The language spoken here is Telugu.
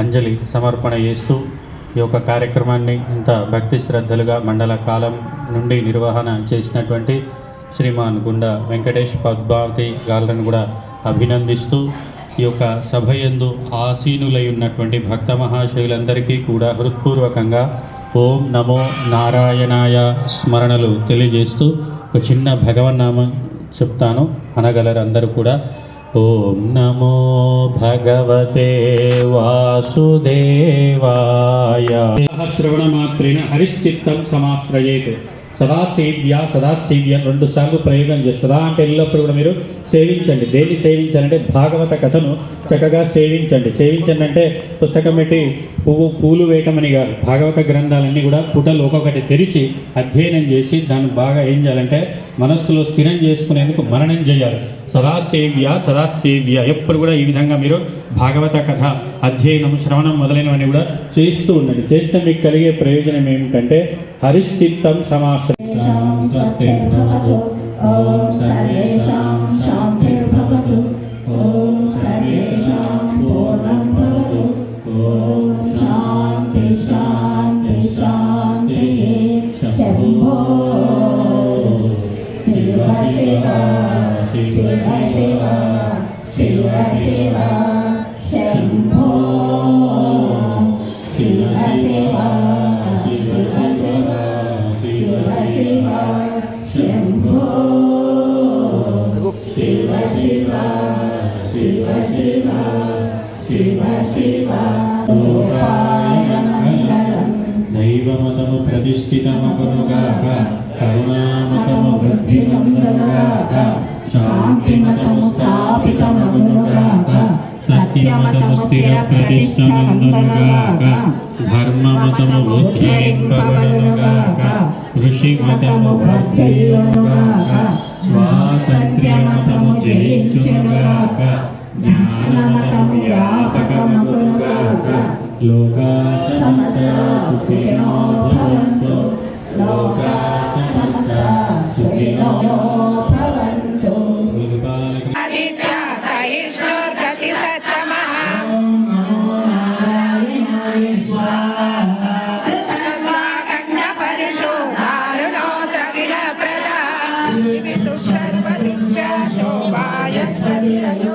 అంజలి సమర్పణ చేస్తూ ఈ యొక్క కార్యక్రమాన్ని ఇంత భక్తి శ్రద్ధలుగా మండల కాలం నుండి నిర్వహణ చేసినటువంటి శ్రీమాన్ గుండా వెంకటేష్ పద్మావతి గారులను కూడా అభినందిస్తూ ఈ యొక్క సభయందు ఆసీనులై ఉన్నటువంటి భక్త మహాశయులందరికీ కూడా హృత్పూర్వకంగా ఓం నమో నారాయణాయ స్మరణలు తెలియజేస్తూ ఒక చిన్న భగవన్నామం చెప్తాను, అనగలరు అందరూ కూడా. ఓం నమో భగవతే వాసుదేవాయ. శ్రవణమాత్రేణ హరిశ్చిత్తం సమాశ్రయేత్. సదాసేవ్య 2 సార్లు ప్రయోగం చేస్తారు. సదా అంటే ఎల్లప్పుడు కూడా మీరు సేవించండి. దేన్ని సేవించాలంటే భాగవత కథను చక్కగా సేవించండి అంటే పుస్తకం పెట్టి పూలు వేయటమని కాదు. భాగవత గ్రంథాలన్నీ కూడా పుటలు ఒక్కొక్కటి తెరిచి అధ్యయనం చేసి దాన్ని బాగా ఏం చేయాలంటే మనస్సులో స్థిరం చేసుకునేందుకు మననం చేయాలి. సదాసేవ్య ఎప్పుడు కూడా ఈ విధంగా మీరు భాగవత కథ అధ్యయనం శ్రవణం మొదలైనవన్నీ కూడా చేస్తూ ఉండండి. చేస్తే మీకు కలిగే ప్రయోజనం ఏమిటంటే హరిశ్చిత్తం సమాశ్రయం. దైవమతము ప్రతిష్ఠితమగునుగాక, కరుణామతము వృద్ధిమందుగాక, శాంతిమతము స్థాపితమగునుగాక, సత్యమతము స్థిర ప్రతిష్టమందుగాక, ధర్మమతము ఉద్ధరింపబడునుగాక, ఋషిమతము వర్ధిల్లునుగాక, స్వాతంత్ర్యమతము జయించునుగాక, జ్ఞానమతము వ్యాపకమగునుగాక, లోకా సమస్తా సుఖినో భవంతు, లోకా సమస్తా సుఖినో భవంతు. ఆదిత్య సహిష్ణుర్గతి సత్తమః. ఓం నమో నారాయణాయ స్వాహా. సర్వాఖండ పరుషో దారుణో ద్రవిణ ప్రదా. విసుః సర్వదుఃఖ చోపాయ స్వధిరయో